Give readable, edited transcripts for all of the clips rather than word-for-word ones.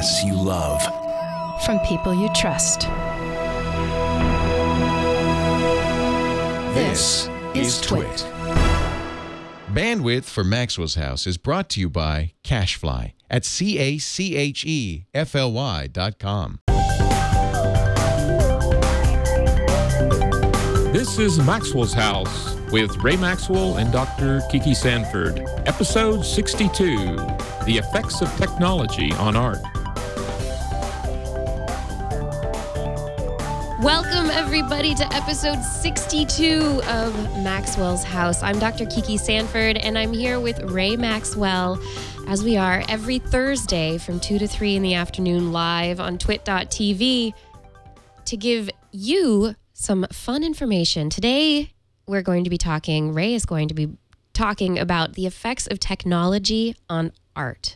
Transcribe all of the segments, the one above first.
podcasts you love. From people you trust. This is Twit. Bandwidth for Maxwell's House is brought to you by CacheFly at CacheFly.com. This is Maxwell's House with Ray Maxwell and Dr. Kiki Sanford. Episode 62, The Effects of Technology on Art. Welcome, everybody, to episode 62 of Maxwell's House. I'm Dr. Kiki Sanford, and I'm here with Ray Maxwell, as we are every Thursday from 2 to 3 in the afternoon live on twit.tv to give you some fun information. Today, Ray is going to be talking about the effects of technology on art.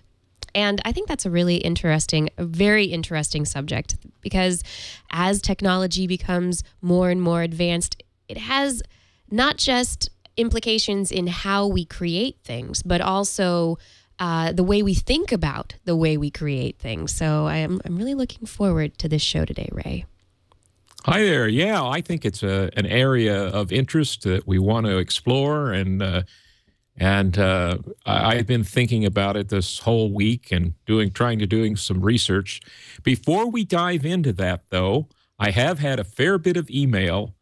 And I think that's a very interesting subject, because as technology becomes more and more advanced, it has not just implications in how we create things, but also the way we think about the way we create things. So I'm really looking forward to this show today, Ray. Hi there. Yeah, I think it's an area of interest that we want to explore, and I've been thinking about it this whole week and trying to do some research. Before we dive into that, though, I have had a fair bit of email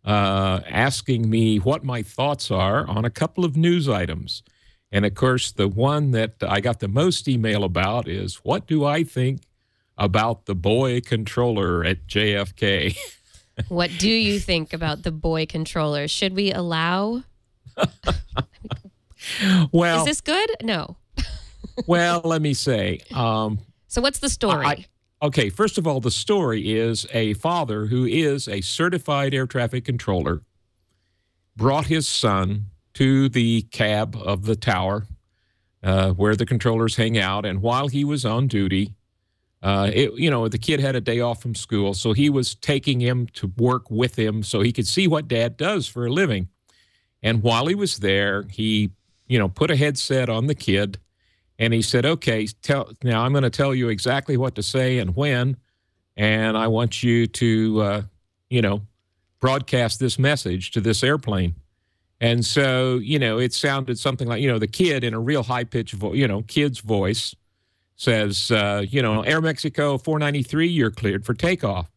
asking me what my thoughts are on a couple of news items. And, of course, the one that I got the most email about is, what do I think about the boy controller at JFK? What do you think about the boy controller? Should we allow... Well, is this good? No. Well, let me say. So what's the story? Okay, first of all, the story is a father who is a certified air traffic controller brought his son to the cab of the tower where the controllers hang out, and while he was on duty, the kid had a day off from school, so he was taking him to work with him so he could see what Dad does for a living. And while he was there, he put a headset on the kid, and he said, okay, now I'm going to tell you exactly what to say and when, and I want you to, broadcast this message to this airplane. And so, it sounded something like, the kid in a real high-pitched kid's voice says, Air Mexico 493, you're cleared for takeoff.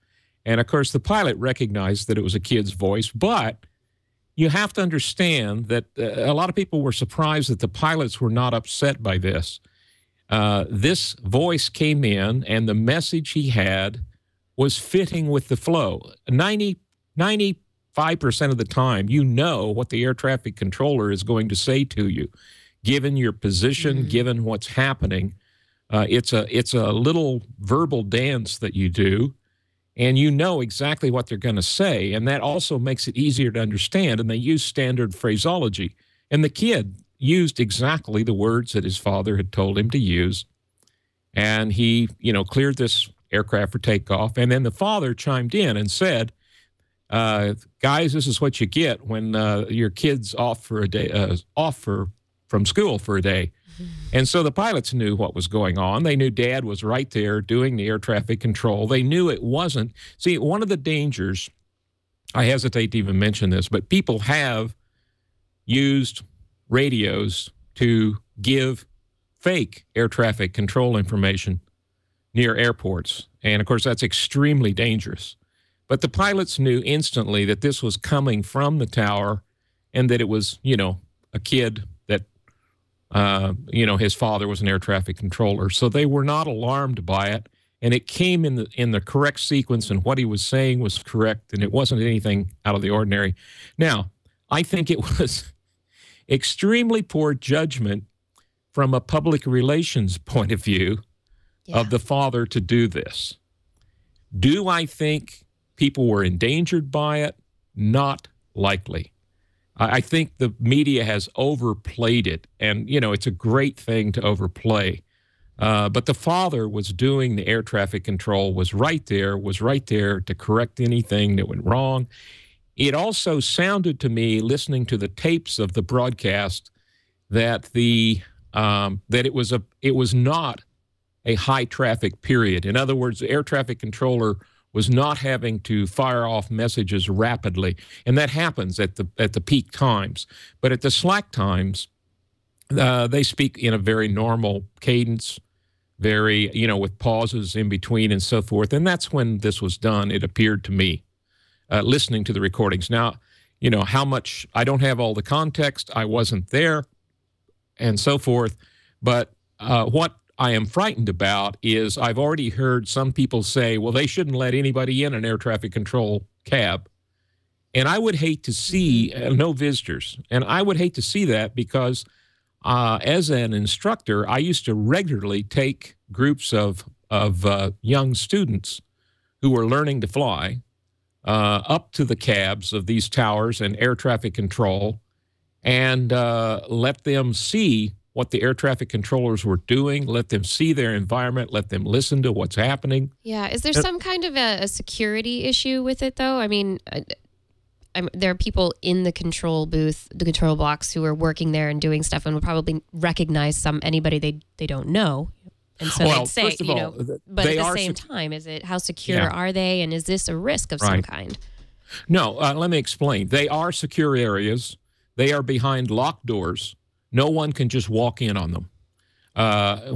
And, of course, the pilot recognized that it was a kid's voice, but you have to understand that a lot of people were surprised that the pilots were not upset by this. This voice came in, and the message he had was fitting with the flow. 95% of the time, you know what the air traffic controller is going to say to you, given your position, given what's happening. It's a little verbal dance that you do, and you know exactly what they're going to say, and that also makes it easier to understand, and they use standard phraseology. And the kid used exactly the words that his father had told him to use, and he, cleared this aircraft for takeoff, and then the father chimed in and said, guys, this is what you get when your kid's off for a day, from school for a day. And so the pilots knew what was going on. They knew Dad was right there doing the air traffic control. They knew it wasn't. See, one of the dangers, I hesitate to even mention this, but people have used radios to give fake air traffic control information near airports. And, of course, that's extremely dangerous. But the pilots knew instantly that this was coming from the tower and that it was, a kid that his father was an air traffic controller. So they were not alarmed by it, and it came in the correct sequence, and what he was saying was correct, and it wasn't anything out of the ordinary. Now, I think it was extremely poor judgment from a public relations point of view of the father to do this. Do I think people were endangered by it? Not likely. I think the media has overplayed it, and, it's a great thing to overplay. But the father was doing the air traffic control, was right there to correct anything that went wrong. It also sounded to me, listening to the tapes of the broadcast, that it was not a high traffic period. In other words, the air traffic controller was not having to fire off messages rapidly, and that happens at the peak times. But at the slack times, they speak in a very normal cadence, very, with pauses in between and so forth. And that's when this was done, it appeared to me, listening to the recordings. Now, how much, I don't have all the context, I wasn't there, and so forth. But what I am frightened about is I've already heard some people say, well, they shouldn't let anybody in an air traffic control cab. And I would hate to see no visitors. And I would hate to see that because as an instructor, I used to regularly take groups of young students who were learning to fly up to the cabs of these towers and air traffic control and let them see what the air traffic controllers were doing, let them see their environment, let them listen to what's happening. Yeah. Is there some kind of a security issue with it, though? I mean, there are people in the control booth, the control box, who are working there and doing stuff and will probably recognize anybody they don't know. And so they'd say, first of all, but at the same time, how secure are they? And is this a risk of some kind? No, let me explain. They are secure areas. They are behind locked doors. No one can just walk in on them.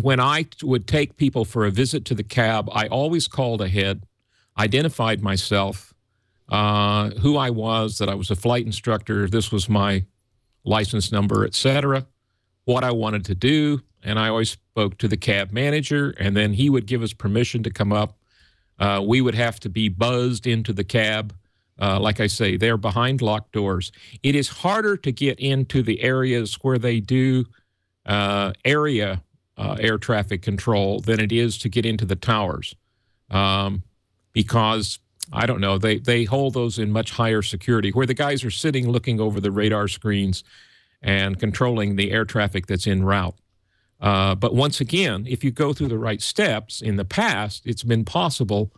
When I would take people for a visit to the cab, I always called ahead, identified myself, who I was, that I was a flight instructor, this was my license number, etc., what I wanted to do, and I always spoke to the cab manager, and then he would give us permission to come up. We would have to be buzzed into the cab. Like I say, they're behind locked doors. It is harder to get into the areas where they do area air traffic control than it is to get into the towers because, I don't know, they hold those in much higher security, where the guys are sitting looking over the radar screens and controlling the air traffic that's en route. But once again, if you go through the right steps, in the past, it's been possible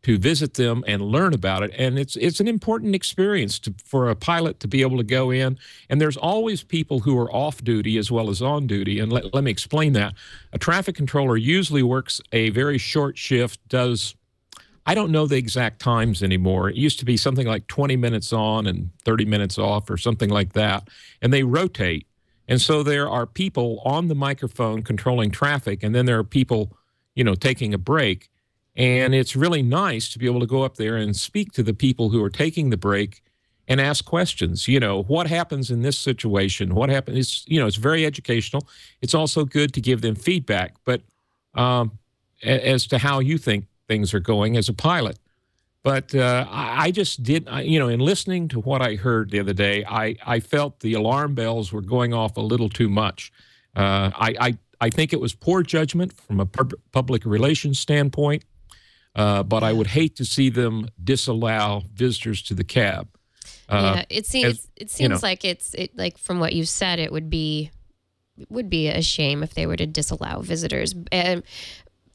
to visit them and learn about it. And it's an important experience for a pilot to be able to go in. And there's always people who are off duty as well as on duty. And let me explain that. A traffic controller usually works a very short shift, I don't know the exact times anymore. It used to be something like 20 minutes on and 30 minutes off or something like that. And they rotate. And so there are people on the microphone controlling traffic, and then there are people, taking a break. And it's really nice to be able to go up there and speak to the people who are taking the break and ask questions. What happens in this situation? What happens? It's very educational. It's also good to give them feedback, but as to how you think things are going as a pilot. But I just did, in listening to what I heard the other day, I felt the alarm bells were going off a little too much. I think it was poor judgment from a public relations standpoint. But I would hate to see them disallow visitors to the cab. It seems like like from what you said, it would be a shame if they were to disallow visitors.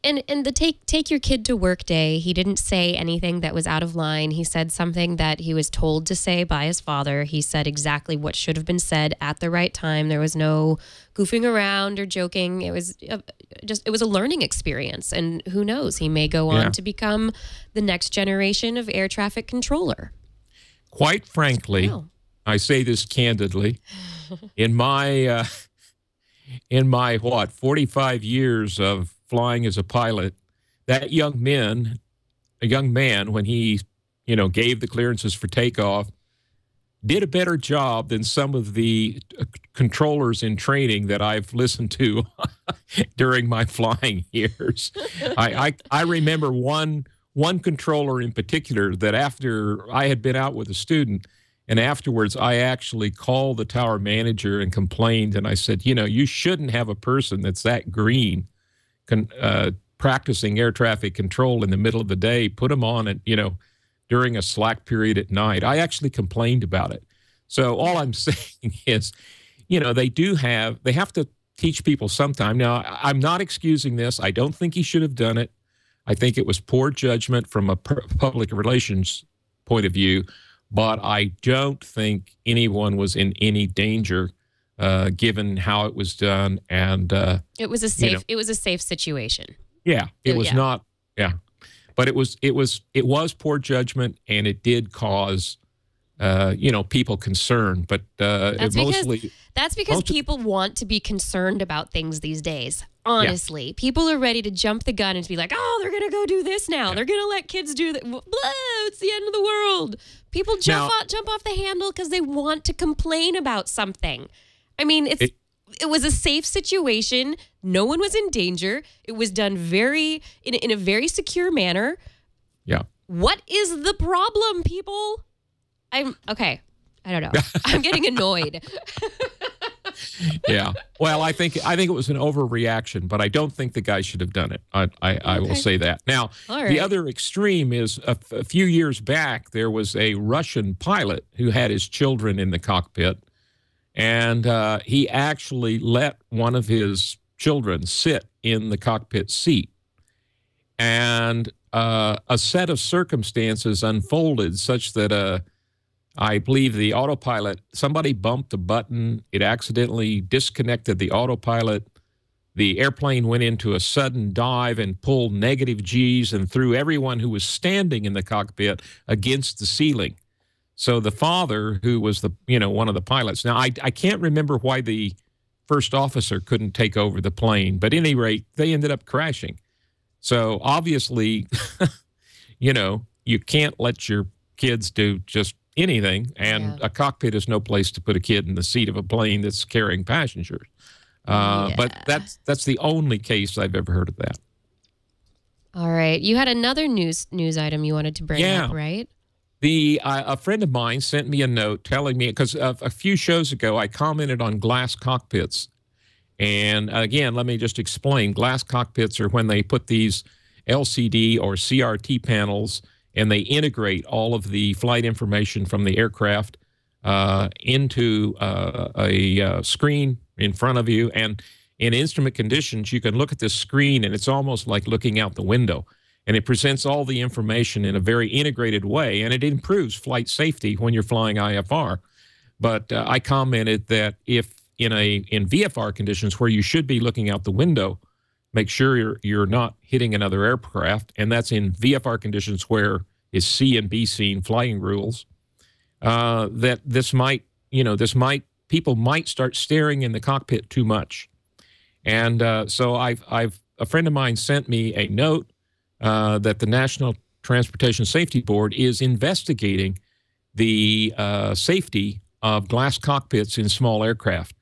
And the take your kid to work day, he didn't say anything that was out of line. He said something that he was told to say by his father. He said exactly what should have been said at the right time. There was no goofing around or joking. It was a learning experience. And who knows, he may go on to become the next generation of air traffic controller. Quite frankly, I say this candidly, in my 45 years of flying as a pilot, that young man, when he, gave the clearances for takeoff, did a better job than some of the controllers in training that I've listened to during my flying years. I remember one controller in particular that after I had been out with a student, and afterwards I actually called the tower manager and complained, and I said, you shouldn't have a person that's that green practicing air traffic control in the middle of the day. Put them on it, during a slack period at night. I actually complained about it. So all I'm saying is, they have to teach people sometime. Now, I'm not excusing this. I don't think he should have done it. I think it was poor judgment from a public relations point of view, but I don't think anyone was in any danger given how it was done, and it was a safe situation. Yeah, it was Yeah. not. Yeah, but it was poor judgment, and it did cause people concern. But That's mostly because people want to be concerned about things these days. Honestly, Yeah. people are ready to jump the gun and to be like, "Oh, they're gonna go do this now. They're gonna let kids do that. Blah, it's the end of the world." People jump off the handle because they want to complain about something. I mean, it was a safe situation. No one was in danger. It was done in a very secure manner. Yeah. What is the problem, people? Okay. I don't know. I'm getting annoyed. Yeah. Well, I think it was an overreaction, but I don't think the guy should have done it. I will say that. Now, the other extreme is a few years back, there was a Russian pilot who had his children in the cockpit, and he actually let one of his children sit in the cockpit seat. And a set of circumstances unfolded such that I believe the autopilot, somebody bumped a button. It accidentally disconnected the autopilot. The airplane went into a sudden dive and pulled negative Gs and threw everyone who was standing in the cockpit against the ceiling. So the father, who was one of the pilots. Now, I can't remember why the first officer couldn't take over the plane, but at any rate, they ended up crashing. So obviously, you can't let your kids do just anything, and a cockpit is no place to put a kid in the seat of a plane that's carrying passengers. But that's the only case I've ever heard of that. All right. You had another news item you wanted to bring up, right? A friend of mine sent me a note telling me, because a few shows ago I commented on glass cockpits. And again, let me just explain. Glass cockpits are when they put these LCD or CRT panels and they integrate all of the flight information from the aircraft into a screen in front of you. And in instrument conditions, you can look at this screen, and it's almost like looking out the window. And it presents all the information in a very integrated way, and it improves flight safety when you're flying IFR. But I commented that if in VFR conditions where you should be looking out the window, make sure you're not hitting another aircraft, and that's in VFR conditions where is C and B scene flying rules. That people might start staring in the cockpit too much, and so a friend of mine sent me a note that the National Transportation Safety Board is investigating the safety of glass cockpits in small aircraft.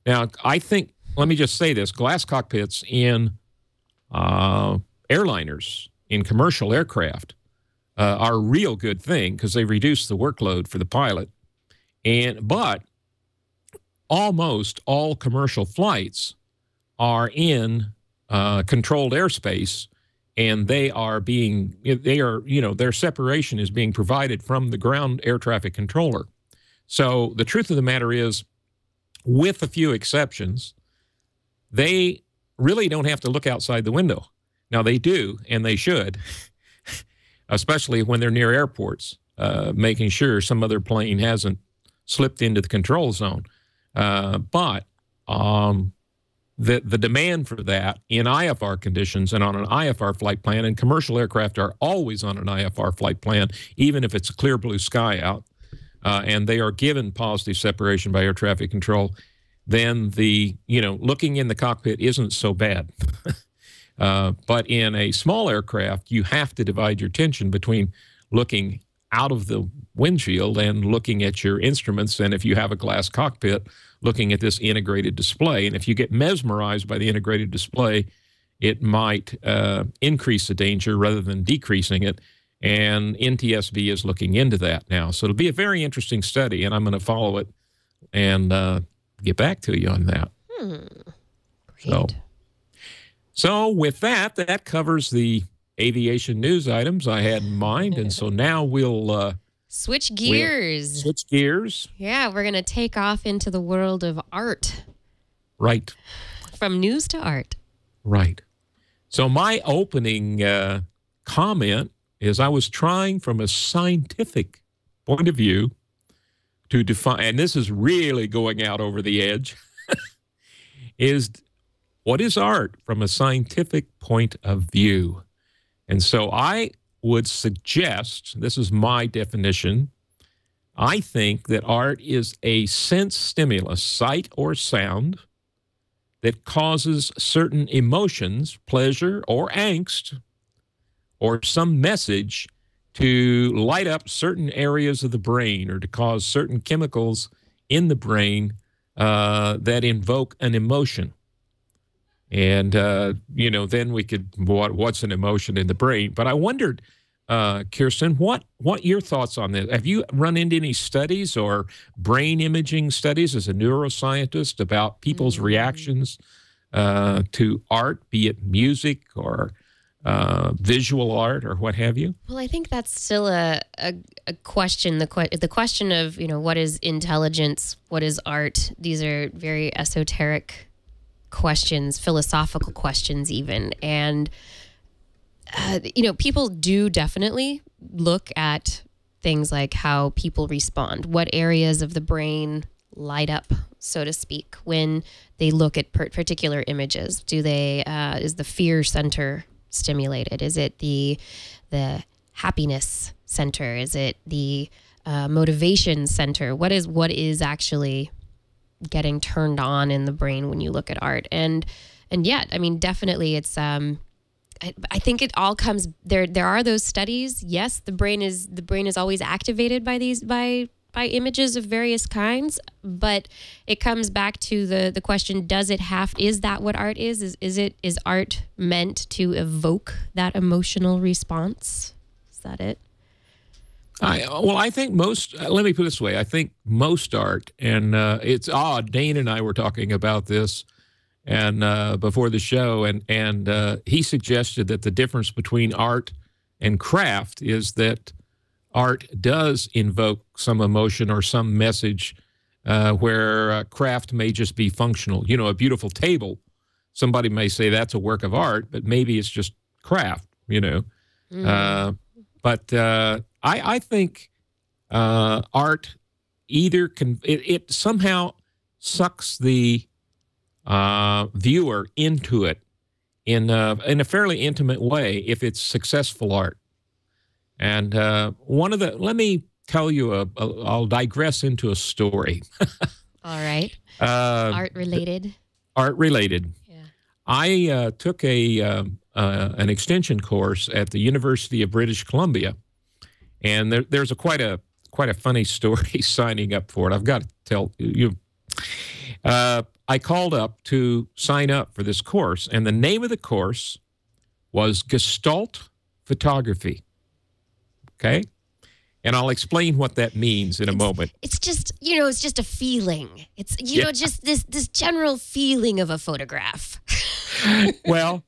Now, let me just say this: glass cockpits in airliners, in commercial aircraft, are a real good thing because they reduce the workload for the pilot. But almost all commercial flights are in controlled airspace, and their separation is being provided from the ground air traffic controller. So the truth of the matter is, with a few exceptions, they really don't have to look outside the window. Now, they do, and they should, especially when they're near airports, making sure some other plane hasn't slipped into the control zone. But the demand for that in IFR conditions and on an IFR flight plan, and commercial aircraft are always on an IFR flight plan, even if it's a clear blue sky out, and they are given positive separation by air traffic control, then looking in the cockpit isn't so bad. But in a small aircraft, you have to divide your attention between looking out of the windshield and looking at your instruments, and if you have a glass cockpit, looking at this integrated display. And if you get mesmerized by the integrated display, it might increase the danger rather than decreasing it. And NTSB is looking into that now. So it'll be a very interesting study, and I'm going to follow it and get back to you on that. Great. So with that covers the aviation news items I had in mind. And so now we'll switch gears. Yeah, we're going to take off into the world of art. Right. From news to art. Right. So my opening comment is I was trying from a scientific point of view to define, and this is really going out over the edge, is what is art from a scientific point of view? And so I would suggest, this is my definition, I think that art is a sense stimulus, sight or sound, that causes certain emotions, pleasure or angst, or some message to light up certain areas of the brain or to cause certain chemicals in the brain that invoke an emotion. And, then we could, what's an emotion in the brain? But I wondered, Kirsten, what your thoughts on this? Have you run into any studies or brain imaging studies as a neuroscientist about people's reactions to art, be it music or visual art or what have you? Well, I think that's still a question. The question of, what is intelligence? What is art? These are very esoteric questions, philosophical questions even. And people do definitely look at things like how people respond, what areas of the brain light up, so to speak, when they look at particular images. Is the fear center stimulated? Is it the happiness center? Is it the motivation center? What is actually getting turned on in the brain when you look at art? And yet, definitely it's I think it all comes there. There are those studies. Yes, the brain is always activated by images of various kinds, but it comes back to the question: is that what art is? Is art meant to evoke that emotional response? Is that it? I think most. Let me put it this way: I think most art, and it's odd. Dane and I were talking about this. And before the show, and he suggested that the difference between art and craft is that art does invoke some emotion or some message, where craft may just be functional. A beautiful table, somebody may say that's a work of art, but maybe it's just craft. But I think art either it somehow sucks the viewer into it in a fairly intimate way if it's successful art. And let me tell you, I'll digress into a story. All right. Art related. Art related. Yeah. I took an extension course at the University of British Columbia, and there's quite a funny story signing up for it. I've got to tell you. I called up to sign up for this course, and the name of the course was Gestalt Photography. Okay? And I'll explain what that means in a moment. It's just, it's just a feeling. It's, just this general feeling of a photograph. Well,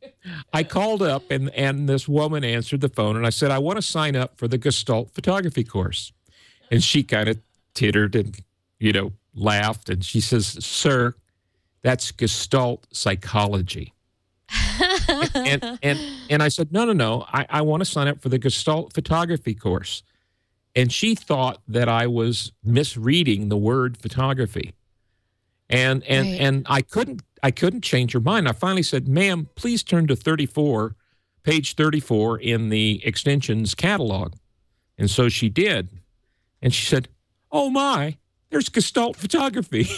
I called up, and this woman answered the phone, and I said, I want to sign up for the Gestalt Photography course. And she kind of tittered and, laughed, and she says, sir, that's Gestalt psychology. and I said, no. I want to sign up for the Gestalt photography course. And she thought that I was misreading the word photography. And I couldn't change her mind. I finally said, ma'am, please turn to page 34 in the extensions catalog. And so she did. And she said, oh my, there's Gestalt photography.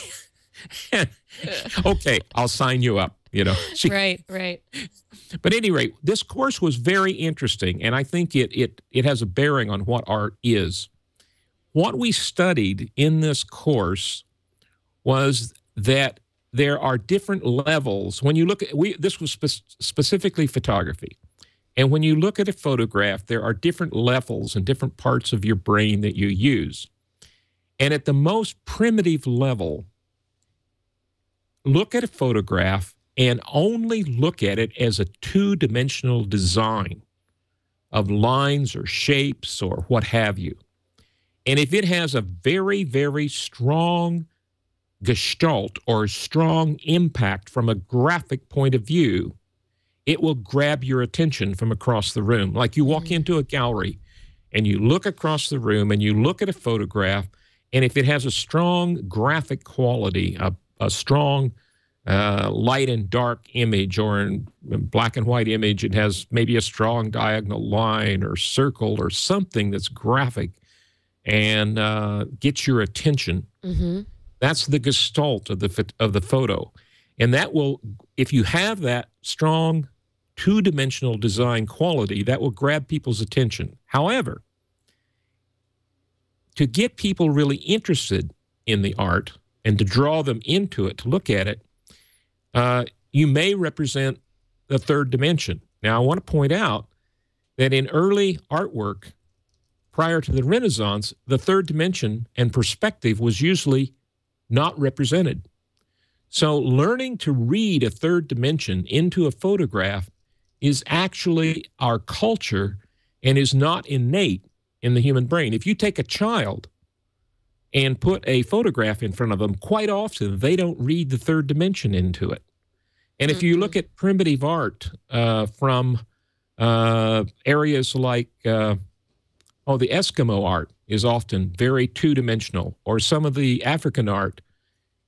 Okay, I'll sign you up, Right. But at any rate, this course was very interesting, and I think it has a bearing on what art is. What we studied in this course was that there are different levels. When you look at, this was specifically photography. And when you look at a photograph, there are different levels and different parts of your brain that you use. And at the most primitive level, look at a photograph and only look at it as a two-dimensional design of lines or shapes or what have you. And if it has a very, very strong gestalt or strong impact from a graphic point of view, it will grab your attention from across the room. Like you walk into a gallery and you look across the room and you look at a photograph, and if it has a strong graphic quality, a strong light and dark image, or in black and white image, it has maybe a strong diagonal line or circle or something that's graphic and gets your attention. Mm-hmm. That's the gestalt of the photo. And that will, if you have that strong two-dimensional design quality, that will grab people's attention. However, to get people really interested in the art and to draw them into it, to look at it, you may represent the third dimension. Now, I want to point out that in early artwork, prior to the Renaissance, the third dimension and perspective was usually not represented. So learning to read a third dimension into a photograph is actually our culture and is not innate in the human brain. If you take a child and put a photograph in front of them, quite often they don't read the third dimension into it. And if you look at primitive art from areas like, the Eskimo art is often very two-dimensional, or some of the African art.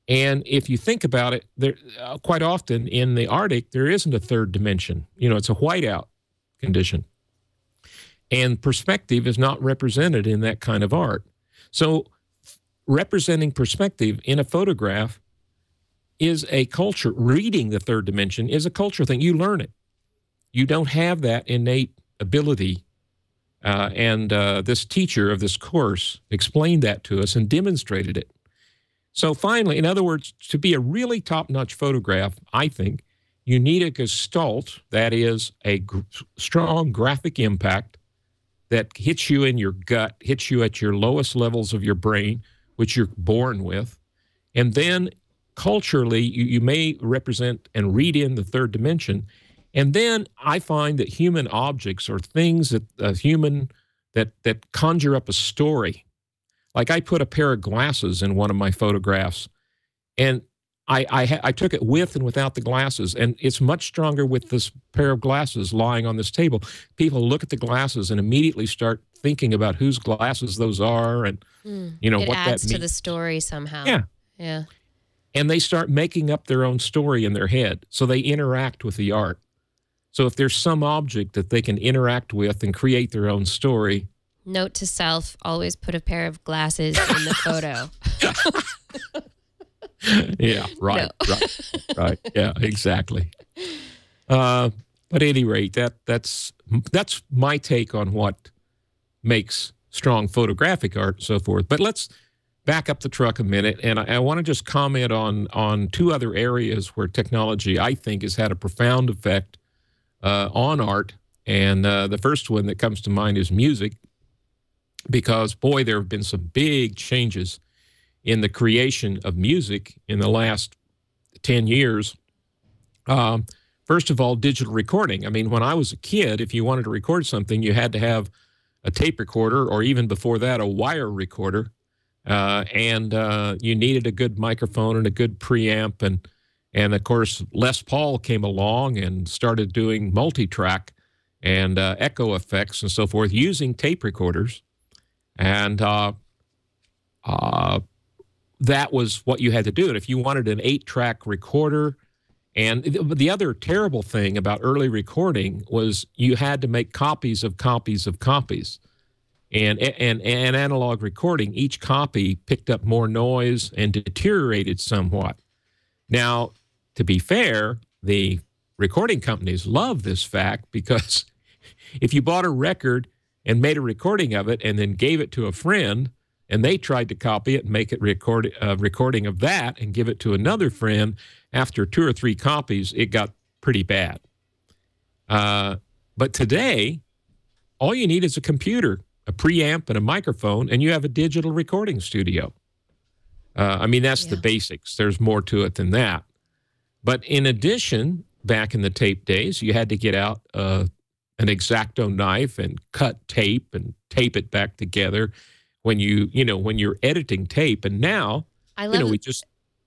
And if you think about it, there, quite often in the Arctic, there isn't a third dimension. You know, it's a whiteout condition. And perspective is not represented in that kind of art. So representing perspective in a photograph is a culture. Reading the third dimension is a culture thing. You learn it. You don't have that innate ability. And this teacher of this course explained that to us and demonstrated it. So finally, in other words, to be a really top-notch photograph, I think, you need a gestalt, that is a strong graphic impact that hits you in your gut, hits you at your lowest levels of your brain, which you're born with. And then culturally, you may represent and read in the third dimension. And then I find that human objects or things that conjure up a story. Like I put a pair of glasses in one of my photographs, and I took it with and without the glasses, and it's much stronger with this pair of glasses lying on this table. People look at the glasses and immediately start thinking about whose glasses those are, and you know what that means. It adds to the story somehow. Yeah. Yeah. And they start making up their own story in their head, so they interact with the art. So if there's some object that they can interact with and create their own story. Note to self, always put a pair of glasses in the photo. Yeah, right, no. right. Yeah, exactly. But at any rate, that's my take on what makes strong photographic art and so forth. But let's back up the truck a minute, and I want to just comment on two other areas where technology, I think, has had a profound effect on art. And the first one that comes to mind is music, because, boy, there have been some big changes in the creation of music in the last 10 years. First of all, digital recording. I mean, when I was a kid, if you wanted to record something, you had to have a tape recorder, or even before that, a wire recorder. And you needed a good microphone and a good preamp. And of course, Les Paul came along and started doing multi-track and echo effects and so forth using tape recorders. And that was what you had to do. And if you wanted an 8-track recorder, and the other terrible thing about early recording was you had to make copies of copies of copies. And analog recording, each copy picked up more noise and deteriorated somewhat. Now, to be fair, the recording companies love this fact, because if you bought a record and made a recording of it and then gave it to a friend, and they tried to copy it and make it recording of that and give it to another friend, after 2 or 3 copies, it got pretty bad. But today, all you need is a computer, a preamp, and a microphone, and you have a digital recording studio. I mean, that's the basics. There's more to it than that. But in addition, back in the tape days, you had to get out an X-Acto knife and cut tape and tape it back together when you're editing tape. And now, I love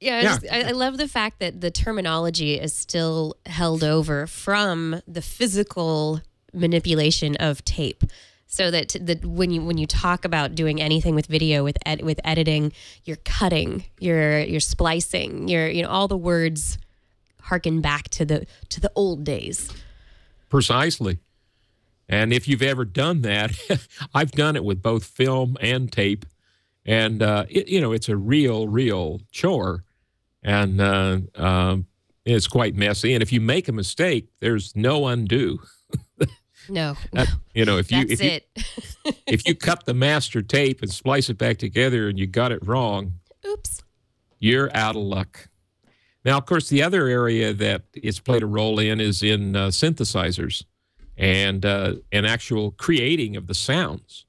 I love the fact that the terminology is still held over from the physical manipulation of tape. So that when you talk about doing anything with video, with editing, you're cutting, you're splicing, all the words harken back to the old days. Precisely. And if you've ever done that, I've done it with both film and tape. And, it's a real chore. And it's quite messy. And if you make a mistake, there's no undo. No. If you cut the master tape and splice it back together and you got it wrong, oops, you're out of luck. Now, of course, the other area that it's played a role in is in synthesizers and actual creating of the sounds.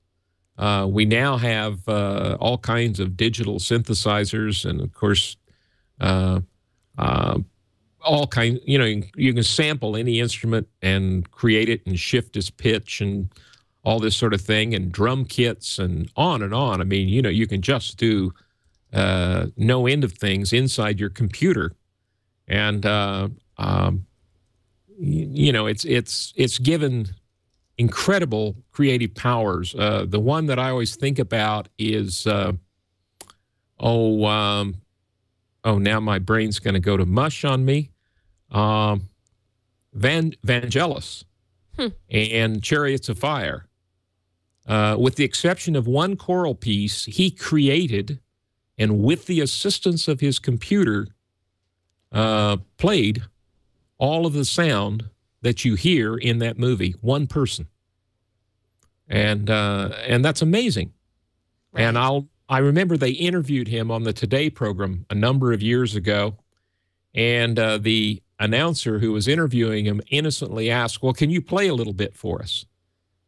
We now have all kinds of digital synthesizers, and of course, all kinds. You can sample any instrument and create it and shift its pitch and all this sort of thing, and drum kits and on and on. I mean, you can just do no end of things inside your computer, and it's given incredible creative powers. The one that I always think about is now my brain's going to go to mush on me. Vangelis and Chariots of Fire. With the exception of one choral piece, he created, and with the assistance of his computer, played all of the sound that you hear in that movie. One person, and that's amazing. Right. And I remember they interviewed him on the Today program a number of years ago, and the announcer who was interviewing him innocently asked, "Well, can you play a little bit for us?"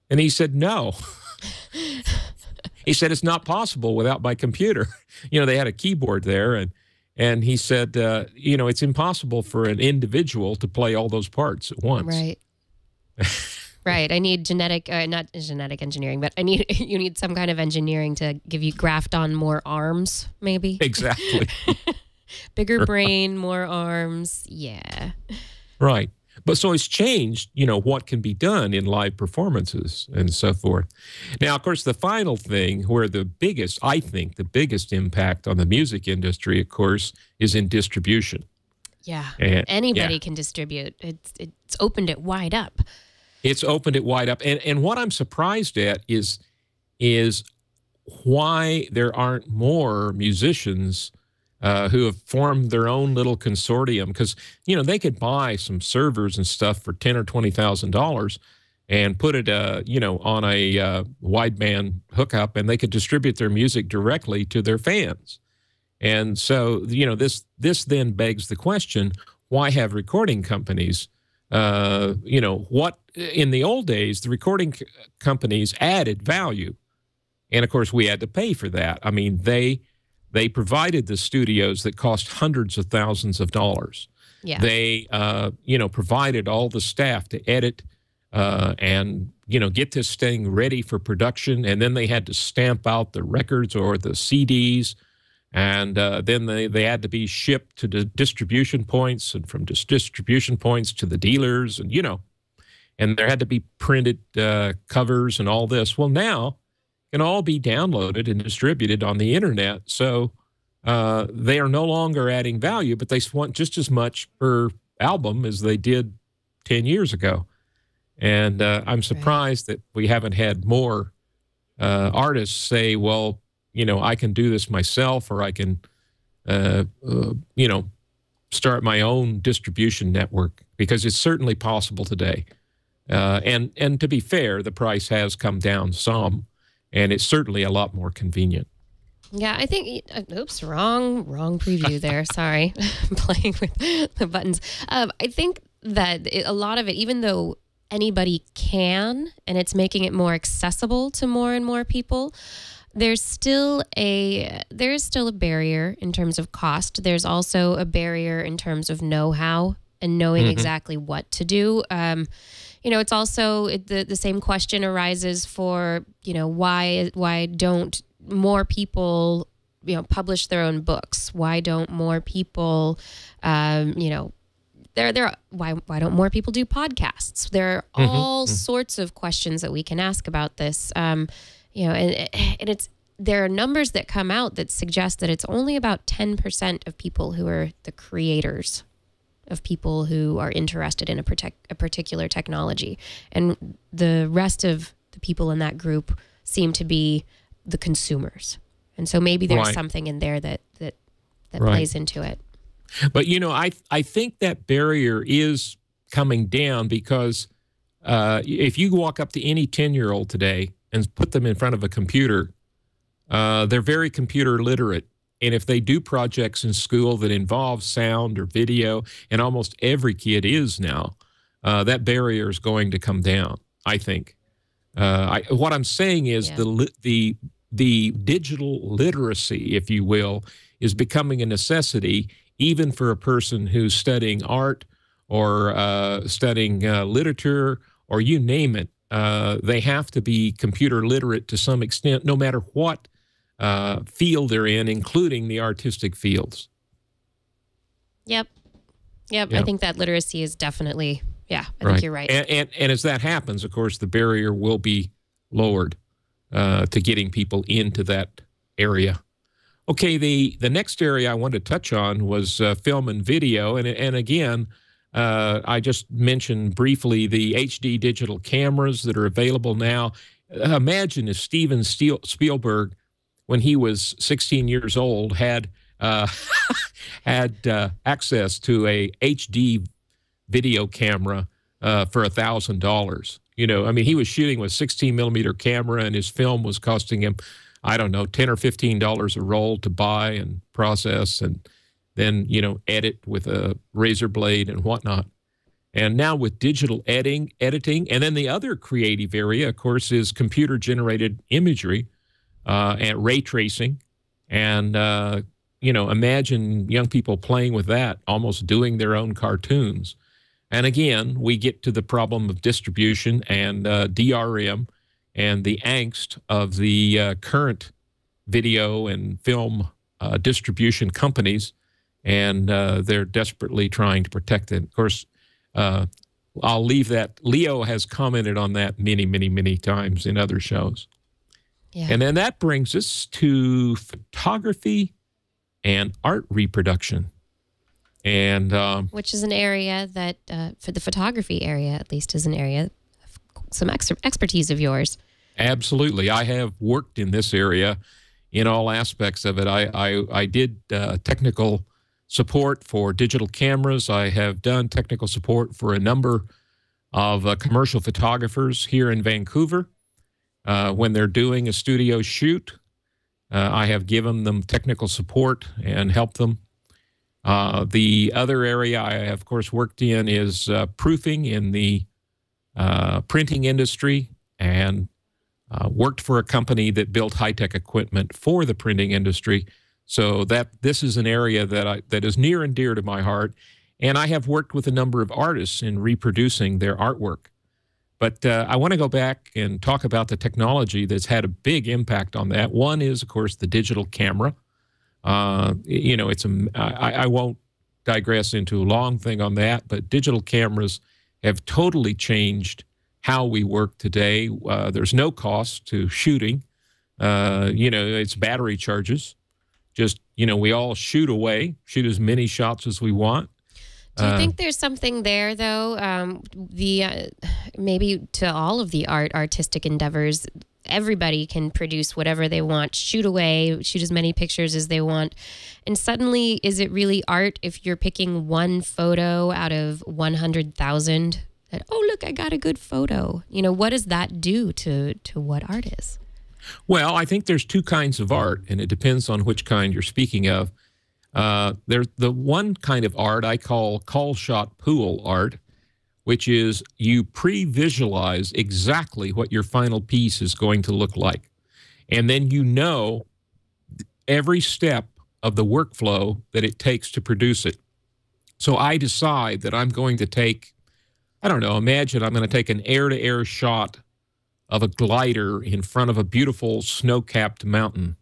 And he said, "No." He said, "It's not possible without my computer." They had a keyboard there, and he said, it's impossible for an individual to play all those parts at once. Right. Right. I need not genetic engineering, but you need some kind of engineering to give you graft on more arms, maybe. Exactly. Bigger brain, more arms. Yeah. Right. But so it's changed, what can be done in live performances and so forth. Now, of course, the final thing where the biggest impact on the music industry, of course, is in distribution. Yeah. Anybody can distribute. It's opened it wide up. It's opened it wide up. And what I'm surprised at is why there aren't more musicians who have formed their own little consortium, because they could buy some servers and stuff for $10,000 or $20,000 and put it on a wideband hookup, and they could distribute their music directly to their fans. And so this then begs the question: why have recording companies? What in the old days the recording companies added value, and of course we had to pay for that. I mean They provided the studios that cost hundreds of thousands of dollars. Yeah. They, provided all the staff to edit and, get this thing ready for production. And then they had to stamp out the records or the CDs. And then they had to be shipped to the distribution points, and from distribution points to the dealers, and, and there had to be printed covers and all this. Well, now can all be downloaded and distributed on the internet. So they are no longer adding value, but they want just as much per album as they did 10 years ago. And I'm surprised that we haven't had more artists say, well, I can do this myself, or I can, start my own distribution network, because it's certainly possible today. And to be fair, the price has come down some. And it's certainly a lot more convenient. Yeah, I think, wrong preview there. Sorry, I'm playing with the buttons. I think that a lot of it, even though anybody can, and it's making it more accessible to more and more people, there's still a barrier in terms of cost. There's also a barrier in terms of know-how and knowing exactly what to do. It's also the same question arises for, why don't more people, publish their own books? Why don't more people, why don't more people do podcasts? There are all sorts of questions that we can ask about this. And there are numbers that come out that suggest that it's only about 10% of people who are the creators of people who are interested in a particular technology. And the rest of the people in that group seem to be the consumers. And so maybe there's something in there that plays into it. But, I think that barrier is coming down because if you walk up to any 10-year-old today and put them in front of a computer, they're very computer literate. And if they do projects in school that involve sound or video, and almost every kid is now, that barrier is going to come down, I think. What I'm saying is the digital literacy, if you will, is becoming a necessity even for a person who's studying art or studying literature or you name it. They have to be computer literate to some extent, no matter what field they're in, including the artistic fields. Yep. I think that literacy is definitely, I think you're right. And as that happens, of course, the barrier will be lowered to getting people into that area. Okay, the next area I wanted to touch on was film and video. And again, I just mentioned briefly the HD digital cameras that are available now. Imagine if Steven Spielberg, when he was 16 years old, had access to a HD video camera for $1,000. He was shooting with 16-millimeter camera, and his film was costing him, I don't know, $10 or $15 a roll to buy and process, and then edit with a razor blade and whatnot. And now with digital editing, and then the other creative area, of course, is computer-generated imagery and ray tracing. And, imagine young people playing with that, almost doing their own cartoons. And again, we get to the problem of distribution and DRM and the angst of the current video and film distribution companies. And they're desperately trying to protect it. Of course, I'll leave that. Leo has commented on that many, many, many times in other shows. Yeah. And then that brings us to photography and art reproduction. And which is an area that, for the photography area at least, is an area of some expertise of yours. Absolutely. I have worked in this area in all aspects of it. I did technical support for digital cameras. I have done technical support for a number of commercial photographers here in Vancouver. When they're doing a studio shoot, I have given them technical support and helped them. The other area I have, of course, worked in is proofing in the printing industry, and worked for a company that built high-tech equipment for the printing industry. So this is an area that is near and dear to my heart. And I have worked with a number of artists in reproducing their artwork. But I want to go back and talk about the technology that's had a big impact on that. One is, of course, the digital camera. I won't digress into a long thing on that, but digital cameras have totally changed how we work today. There's no cost to shooting. It's battery charges. Just, we all shoot as many shots as we want. Do you think there's something there, though? Maybe to all of the artistic endeavors, everybody can produce whatever they want, shoot as many pictures as they want. And suddenly, is it really art if you're picking one photo out of 100,000? That, oh, look, I got a good photo. What does that do to what art is? Well, I think there's two kinds of art, and it depends on which kind you're speaking of. There's the one kind of art I call call shot pool art, which is you pre-visualize exactly what your final piece is going to look like. And then every step of the workflow that it takes to produce it. So I decide that I'm going to take, imagine I'm going to take an air-to-air shot of a glider in front of a beautiful snow-capped mountain.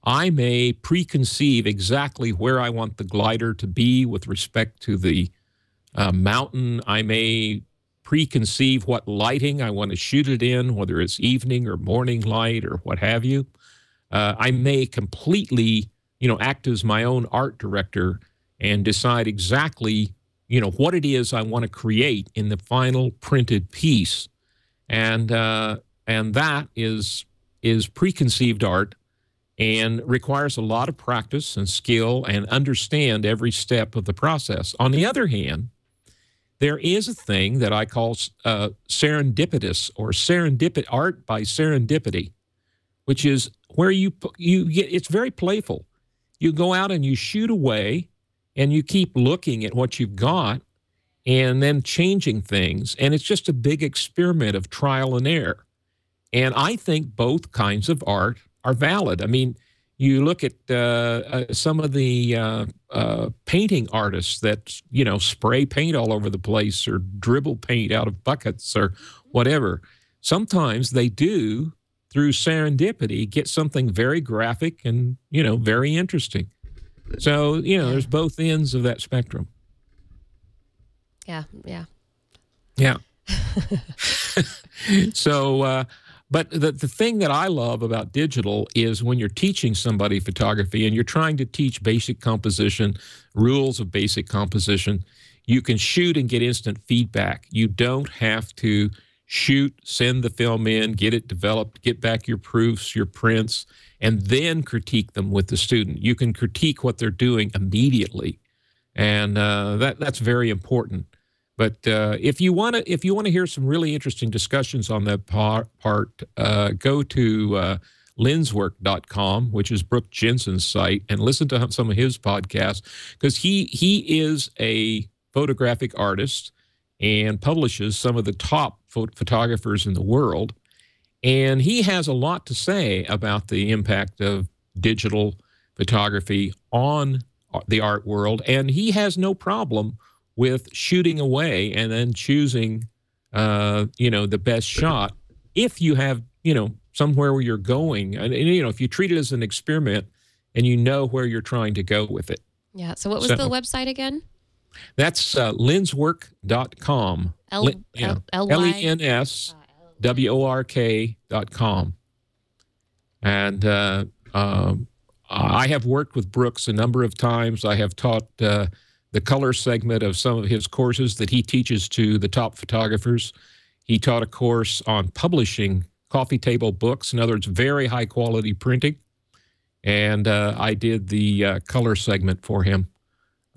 I may preconceive exactly where I want the glider to be with respect to the mountain. I may preconceive what lighting I want to shoot it in, whether it's evening or morning light or what have you. I may completely, act as my own art director and decide exactly, what it is I want to create in the final printed piece. And that is preconceived art and requires a lot of practice and skill and understand every step of the process. On the other hand, there is a thing that I call serendipitous or art by serendipity, which is where you get, it's very playful. You go out and you shoot away and you keep looking at what you've got and then changing things. And it's just a big experiment of trial and error. And I think both kinds of art are valid. I mean, you look at some of the painting artists that, spray paint all over the place or dribble paint out of buckets or whatever. Sometimes they do, through serendipity, get something very graphic and, very interesting. So, there's both ends of that spectrum. Yeah. So, but the thing that I love about digital is when you're teaching somebody photography and you're trying to teach basic composition, rules of basic composition, you can shoot and get instant feedback. You don't have to shoot, send the film in, get it developed, get back your proofs, your prints, and then critique them with the student. You can critique what they're doing immediately, and that's very important. But if you want to hear some really interesting discussions on that part, go to lenswork.com, which is Brooke Jensen's site, and listen to some of his podcasts, because he is a photographic artist and publishes some of the top photographers in the world. And he has a lot to say about the impact of digital photography on the art world. And he has no problem with shooting away and then choosing, the best shot if you have, somewhere where you're going. And, if you treat it as an experiment and you know where you're trying to go with it. Yeah. So what was the website again? That's lenswork.com. lenswork.com. And I have worked with Brooks a number of times. I have taught the color segment of some of his courses that he teaches to the top photographers. He taught a course on publishing coffee table books, in other words, very high quality printing. And I did the color segment for him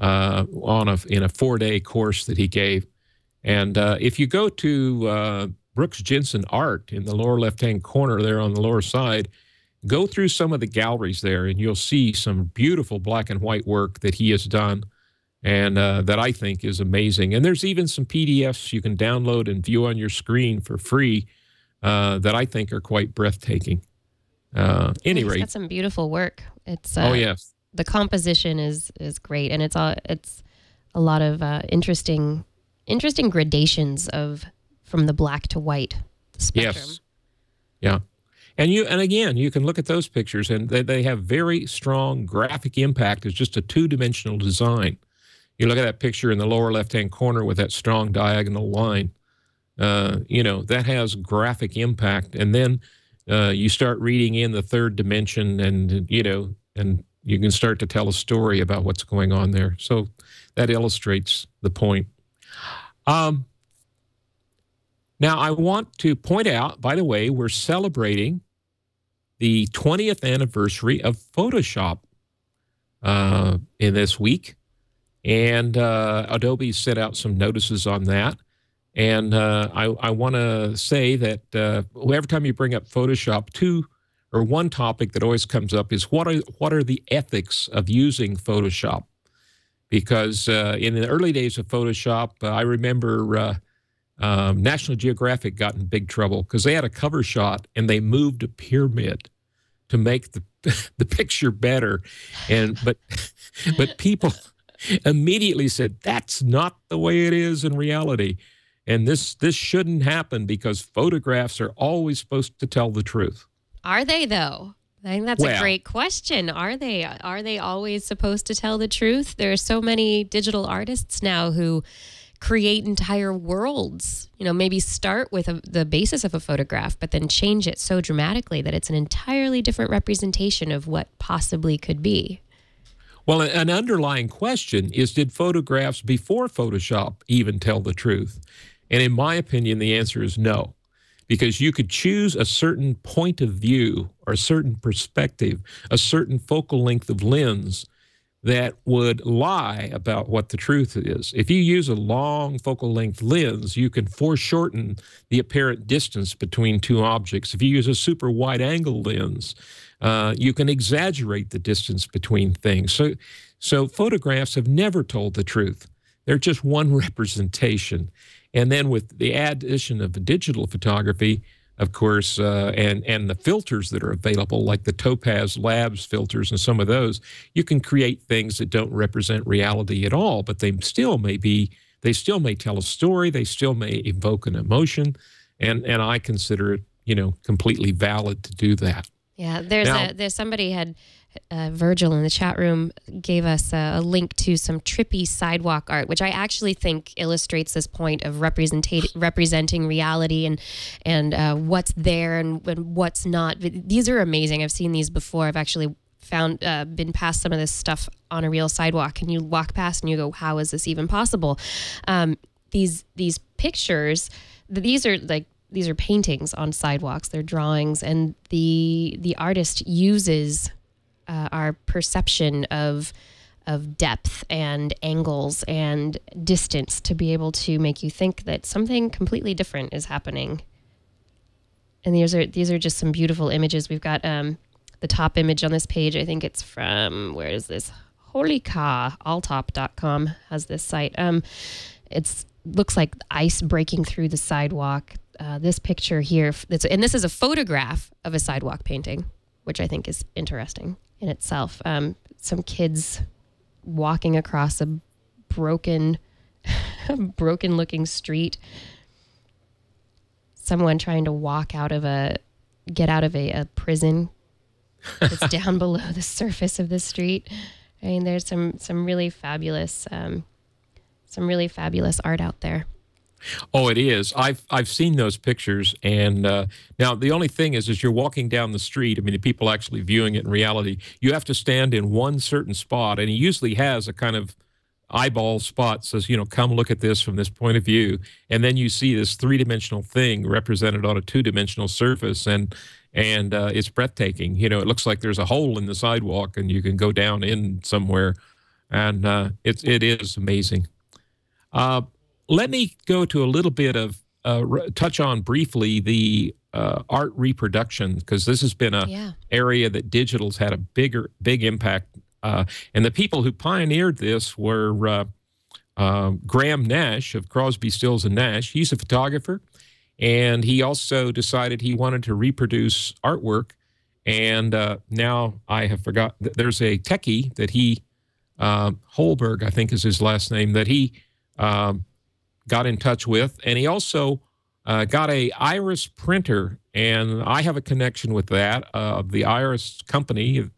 in a 4-day course that he gave. And if you go to Brooks Jensen Art in the lower left-hand corner there on the lower side, go through some of the galleries there and you'll see some beautiful black and white work that he has done and that I think is amazing. And there's even some PDFs you can download and view on your screen for free that I think are quite breathtaking. Anyway, he's got some beautiful work. It's oh yes, the composition is great, and it's a lot of interesting gradations from the black to white spectrum. Yes, yeah. And again, you can look at those pictures, and they have very strong graphic impact as just a two-dimensional design. You look at that picture in the lower left-hand corner with that strong diagonal line. That has graphic impact, and then you start reading in the third dimension, and and you can start to tell a story about what's going on there. So that illustrates the point. Now, I want to point out, by the way, we're celebrating the 20th anniversary of Photoshop in this week. And Adobe sent out some notices on that. And I want to say that every time you bring up Photoshop, one topic that always comes up is what are the ethics of using Photoshop? Because in the early days of Photoshop, I remember National Geographic got in big trouble because they had a cover shot and they moved a pyramid to make the picture better, but people immediately said that's not the way it is in reality, and this shouldn't happen because photographs are always supposed to tell the truth. Are they though? I think that's a great question. Are they always supposed to tell the truth? There are so many digital artists now who create entire worlds, maybe start with the basis of a photograph, but then change it so dramatically that it's an entirely different representation of what possibly could be. Well, an underlying question is, did photographs before Photoshop even tell the truth? And in my opinion, the answer is no, because you could choose a certain point of view or a certain perspective, a certain focal length of lens that would lie about what the truth is. If you use a long focal length lens, you can foreshorten the apparent distance between two objects. If you use a super wide angle lens, you can exaggerate the distance between things. So photographs have never told the truth. They're just one representation. And then with the addition of digital photography, of course, and the filters that are available, like the Topaz Labs filters and some of those, you can create things that don't represent reality at all, but they still may tell a story, they still may evoke an emotion, and I consider it, completely valid to do that. Yeah, there's somebody had Virgil in the chat room gave us a link to some trippy sidewalk art, which I actually think illustrates this point of representing reality and what's there and what's not. These are amazing. I've seen these before. I've actually been past some of this stuff on a real sidewalk, and you walk past and you go, how is this even possible? These pictures, these are paintings on sidewalks. They're drawings, and the artist uses our perception of depth and angles and distance to be able to make you think that something completely different is happening. And these are just some beautiful images. We've got the top image on this page. I think it's from, where is this? Alltop.com has this site. It's looks like ice breaking through the sidewalk. This picture here, and this is a photograph of a sidewalk painting, which I think is interesting in itself. Some kids walking across a broken looking street. Someone trying to get out of a prison that's down below the surface of the street. I mean, there's some really fabulous art out there. Oh, it is. I've seen those pictures, and now the only thing is, as you're walking down the street, I mean, the people actually viewing it in reality, you have to stand in one certain spot, and he usually has a kind of eyeball spot, says, come look at this from this point of view, and then you see this three-dimensional thing represented on a two-dimensional surface, and it's breathtaking. It looks like there's a hole in the sidewalk, and you can go down in somewhere, and it is amazing. Let me go to a little bit of touch on briefly the art reproduction, because this has been an area that digital's had a big impact. And the people who pioneered this were Graham Nash of Crosby, Stills and Nash. He's a photographer, and he also decided he wanted to reproduce artwork. And now I have forgot. There's a techie that he Holberg, I think is his last name, that he got in touch with, and he also got a iris printer, and I have a connection with that. The iris company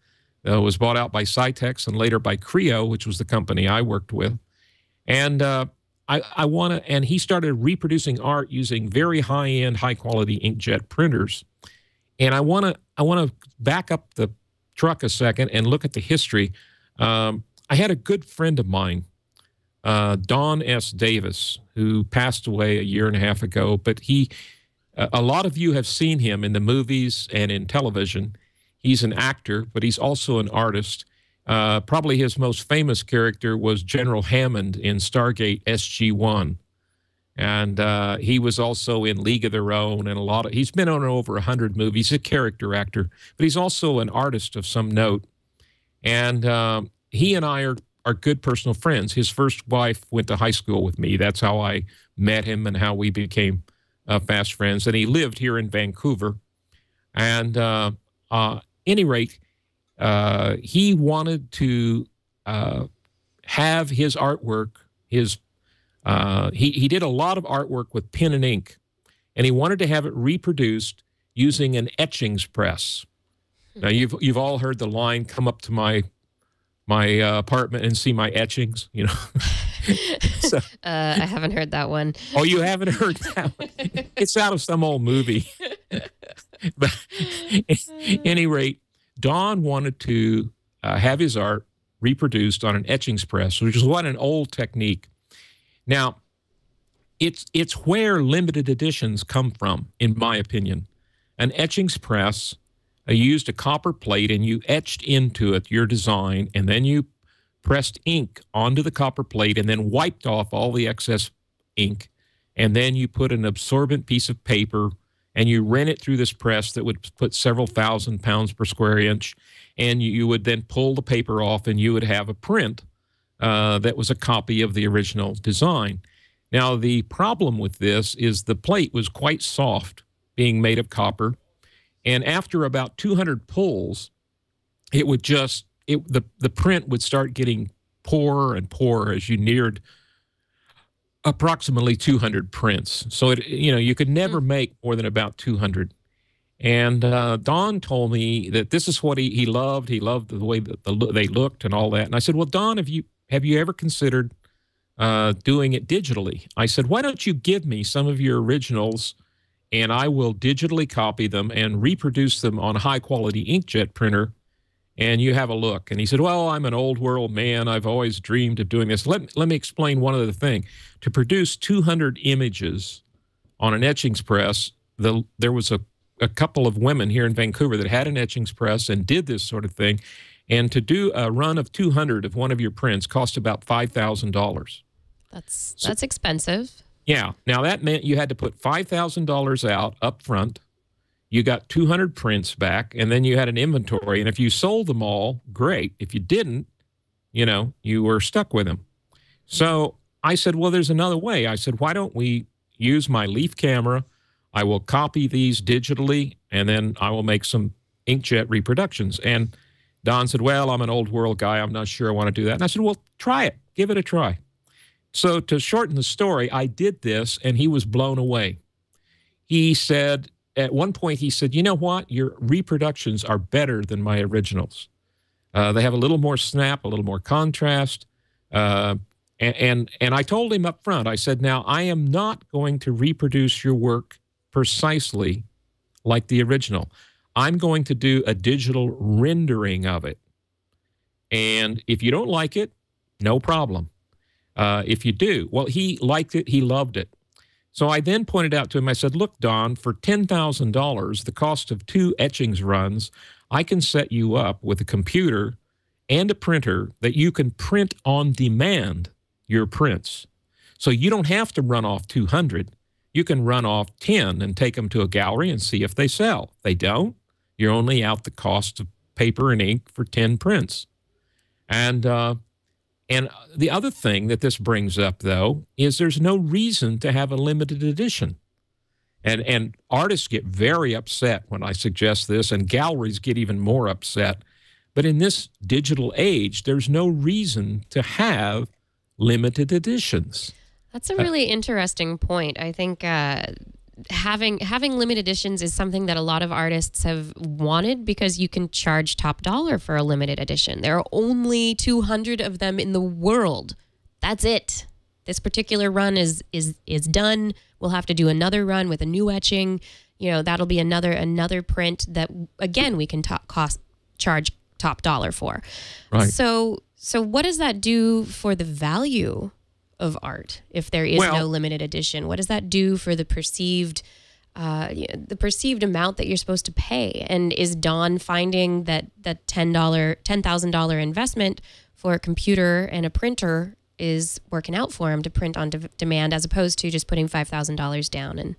was bought out by Cytex and later by Creo, which was the company I worked with. And and he started reproducing art using very high-end, high-quality inkjet printers. And I want to back up the truck a second and look at the history. I had a good friend of mine, Don S. Davis, who passed away a year and a half ago, but a lot of you have seen him in the movies and in television. He's an actor, but he's also an artist. Probably his most famous character was General Hammond in Stargate SG-1. And he was also in League of Their Own, and he's been on over 100 movies. He's a character actor, but he's also an artist of some note. And he and I are good personal friends. His first wife went to high school with me. That's how I met him and how we became fast friends. And he lived here in Vancouver. And any rate, he wanted to have his artwork, he did a lot of artwork with pen and ink, and he wanted to have it reproduced using an etchings press. Now, you've all heard the line, "Come up to my apartment and see my etchings," So, I haven't heard that one. Oh, you haven't heard that one? It's out of some old movie. But at any rate, Don wanted to have his art reproduced on an etching press, which is what an old technique. Now, it's where limited editions come from, in my opinion. An etching press used a copper plate, and you etched into it your design, and then you pressed ink onto the copper plate and then wiped off all the excess ink, and then you put an absorbent piece of paper and you ran it through this press that would put several thousand pounds per square inch, and you would then pull the paper off, and you would have a print that was a copy of the original design. Now, the problem with this is the plate was quite soft, being made of copper, and after about 200 pulls, it would just, the print would start getting poorer and poorer as you neared approximately 200 prints. So, you could never make more than about 200. And Don told me that this is what he loved. He loved the way that they looked and all that. And I said, well, Don, have you ever considered doing it digitally? I said, why don't you give me some of your originals, and I will digitally copy them and reproduce them on a high-quality inkjet printer, and you have a look. And he said, well, I'm an old world man. I've always dreamed of doing this. Let me explain one other thing. To produce 200 images on an etching press, there was a couple of women here in Vancouver that had an etching press and did this sort of thing. And to do a run of 200 of one of your prints cost about $5,000. That's expensive. Yeah. Now, that meant you had to put $5,000 out up front. You got 200 prints back, and then you had an inventory. And if you sold them all, great. If you didn't, you were stuck with them. So I said, well, there's another way. I said, why don't we use my Leaf camera? I will copy these digitally, and then I will make some inkjet reproductions. And Don said, well, I'm an old world guy. I'm not sure I want to do that. And I said, well, try it. Give it a try. So to shorten the story, I did this, and he was blown away. He said, at one point, he said, you know what? Your reproductions are better than my originals. They have a little more snap, a little more contrast. And I told him up front, I said, now, I am not going to reproduce your work precisely like the original. I'm going to do a digital rendering of it. And if you don't like it, no problem. If you do, well, he liked it. He loved it. So I then pointed out to him, I said, look, Don, for $10,000, the cost of 2 etchings runs, I can set you up with a computer and a printer that you can print on demand your prints. So you don't have to run off 200. You can run off 10 and take them to a gallery and see if they sell. If they don't, you're only out the cost of paper and ink for 10 prints. And the other thing that this brings up, though, is there's no reason to have a limited edition. And artists get very upset when I suggest this, and galleries get even more upset. But in this digital age, there's no reason to have limited editions. That's a really interesting point. I think having limited editions is something that a lot of artists have wanted because you can charge top dollar for a limited edition. There are only 200 of them in the world. That's it. This particular run is done. We'll have to do another run with a new etching. That'll be another print that, again, we can charge top dollar for. Right. So what does that do for the value of art if there is no limited edition? What does that do for the perceived amount that you're supposed to pay? And is Don finding that $10,000 investment for a computer and a printer is working out for him to print on demand, as opposed to just putting $5,000 down and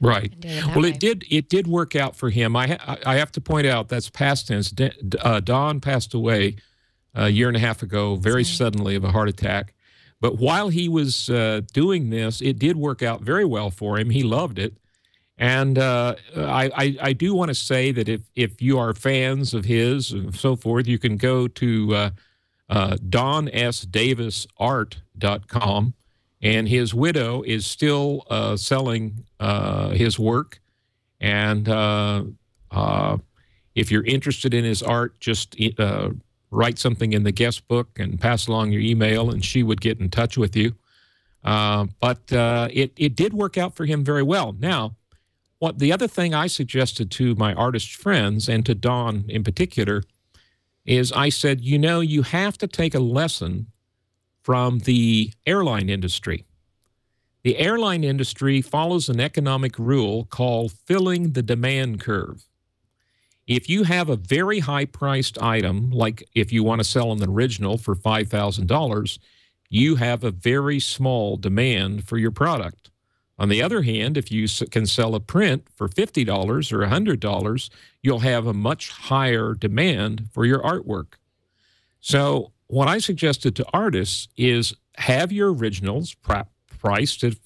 right? And doing it that well, way? it did work out for him. I have to point out that's past tense. Don passed away a year and a half ago, very suddenly, of a heart attack. But while he was doing this, it did work out very well for him. He loved it. And I do want to say that if you are fans of his and so forth, you can go to DonSDavisArt.com, and his widow is still selling his work. And if you're interested in his art, just write something in the guest book and pass along your email, and she would get in touch with you. But it did work out for him very well. Now, the other thing I suggested to my artist friends, and to Don in particular, is I said, you know, you have to take a lesson from the airline industry. The airline industry follows an economic rule called filling the demand curve. If you have a very high-priced item, like if you want to sell an original for $5,000, you have a very small demand for your product. On the other hand, if you can sell a print for $50 or $100, you'll have a much higher demand for your artwork. So what I suggested to artists is have your originals priced. If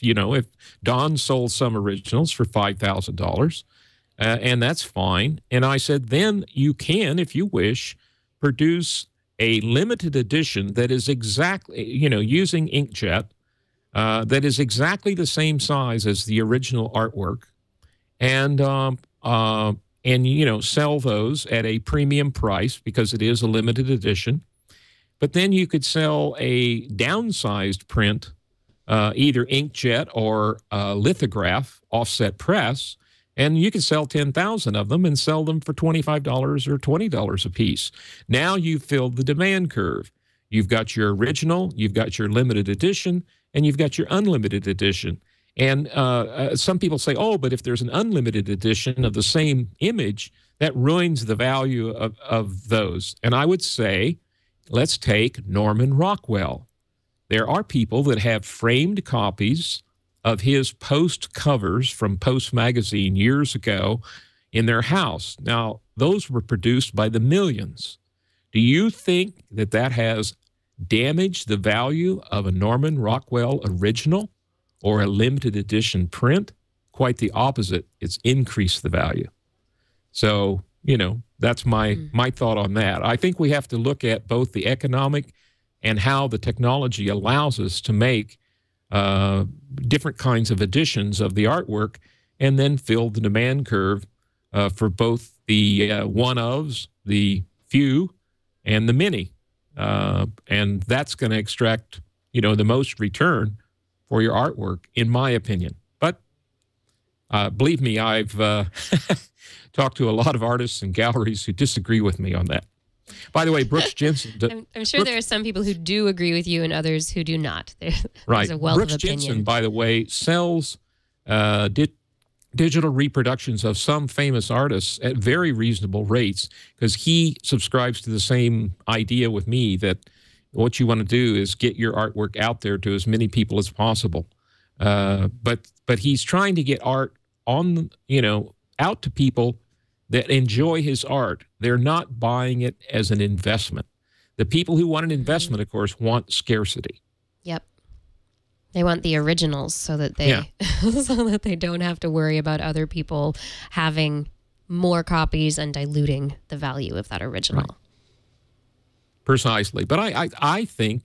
Don sold some originals for $5,000, and that's fine. And I said, then you can, if you wish, produce a limited edition that is exactly, using inkjet, that is exactly the same size as the original artwork, and sell those at a premium price because it is a limited edition. But then you could sell a downsized print, either inkjet or lithograph, offset press, and you can sell 10,000 of them and sell them for $25 or $20 a piece. Now you've filled the demand curve. You've got your original, you've got your limited edition, and you've got your unlimited edition. And some people say, oh, but if there's an unlimited edition of the same image, that ruins the value of those. And I would say, let's take Norman Rockwell. There are people that have framed copies of his Post covers from Post magazine years ago in their house. Now, those were produced by the millions. Do you think that that has damaged the value of a Norman Rockwell original or a limited edition print? Quite the opposite. It's increased the value. So, that's my thought on that. I think we have to look at both the economic and how the technology allows us to make different kinds of editions of the artwork and then fill the demand curve for both the one-ofs, the few, and the many. And that's going to extract, the most return for your artwork, in my opinion. But believe me, I've talked to a lot of artists and galleries who disagree with me on that. By the way, Brooks Jensen... I'm sure there are some people who do agree with you and others who do not. There's right. a wealth Brooks of opinion. Jensen, by the way, sells digital reproductions of some famous artists at very reasonable rates because he subscribes to the same idea with me that what you want to do is get your artwork out there to as many people as possible. But he's trying to get art on, out to people that enjoy his art. They're not buying it as an investment. The people who want an investment, of course, want scarcity. Yep. They want the originals so that they don't have to worry about other people having more copies and diluting the value of that original. Right. Precisely. But I think,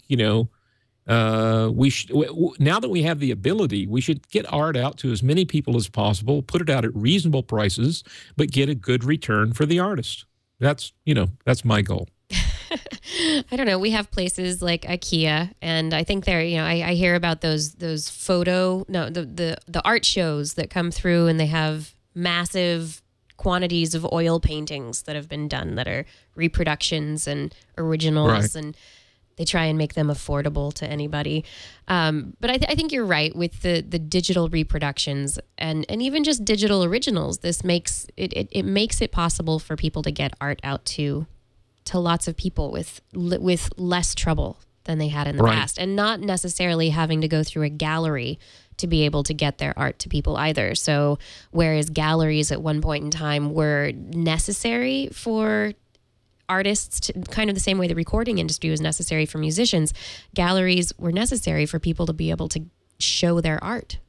we should, now that we have the ability, we should get art out to as many people as possible, put it out at reasonable prices, but get a good return for the artist. That's my goal. I don't know. We have places like IKEA, and I think I hear about the art shows that come through, and they have massive quantities of oil paintings that have been done that are reproductions and originals, right. And they try and make them affordable to anybody. But I think you're right with the digital reproductions and even just digital originals. This makes it possible for people to get art out to lots of people with less trouble than they had in the past, and not necessarily having to go through a gallery to be able to get their art to people either. So whereas galleries at one point in time were necessary for artists, kind of the same way the recording industry was necessary for musicians, galleries were necessary for people to be able to show their art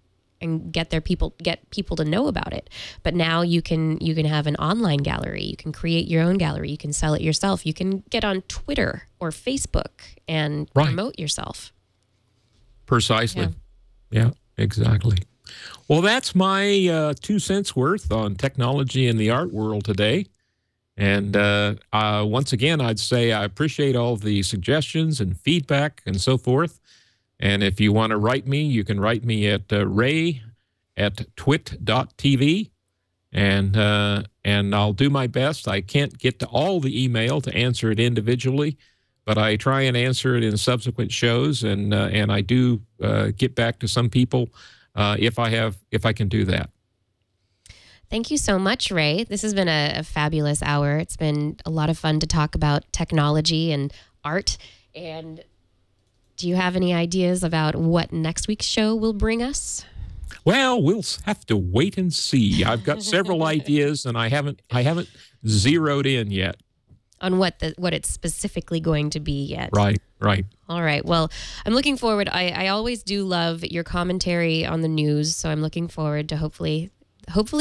and get people to know about it. But now you can have an online gallery, you can create your own gallery, you can sell it yourself, you can get on Twitter or Facebook and promote yourself. Precisely. Yeah, exactly. Well, that's my 2 cents worth on technology in the art world today. And once again, I'd say I appreciate all the suggestions and feedback and so forth. And if you want to write me, you can write me at ray@twit.tv. and I'll do my best. I can't get to all the email to answer it individually, but I try and answer it in subsequent shows, and I do get back to some people if I can do that. Thank you so much, Ray. This has been a fabulous hour. It's been a lot of fun to talk about technology and art. And do you have any ideas about what next week's show will bring us? Well, we'll have to wait and see. I've got several ideas, and I haven't zeroed in yet on what it's specifically going to be yet. Right. All right. Well, I'm looking forward. I always do love your commentary on the news, so I'm looking forward to hopefully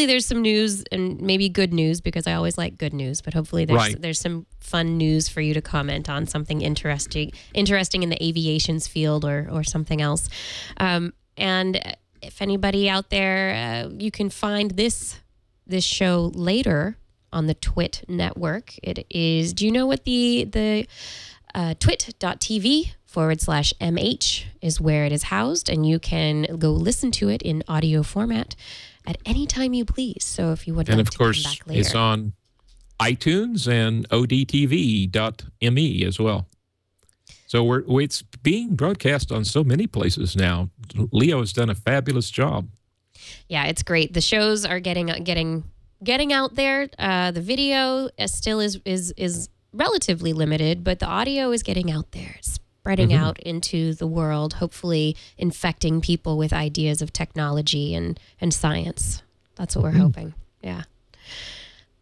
there's some news, and maybe good news, because I always like good news, but hopefully there's some fun news for you to comment on, something interesting in the aviation's field or something else. And if anybody out there, you can find this show later on the Twit network. It is, do you know what the twit.tv/MH is where it is housed, and you can go listen to it in audio format at any time you please. So if you would like to come back later. And of course, it's on iTunes and odtv.me as well. So it's being broadcast on so many places now. Leo has done a fabulous job. Yeah, it's great. The shows are getting out there. The video still is relatively limited, but the audio is getting out there. It's spreading out into the world, hopefully infecting people with ideas of technology and science. That's what we're hoping. Yeah.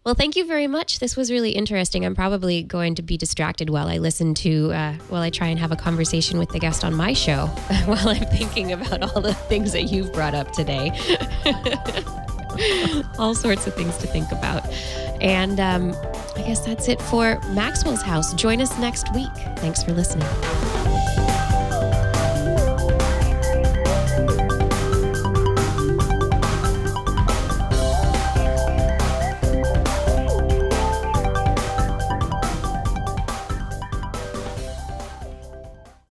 Well, thank you very much. This was really interesting. I'm probably going to be distracted while I try and have a conversation with the guest on my show while I'm thinking about all the things that you've brought up today. All sorts of things to think about. And I guess that's it for Maxwell's House. Join us next week. Thanks for listening.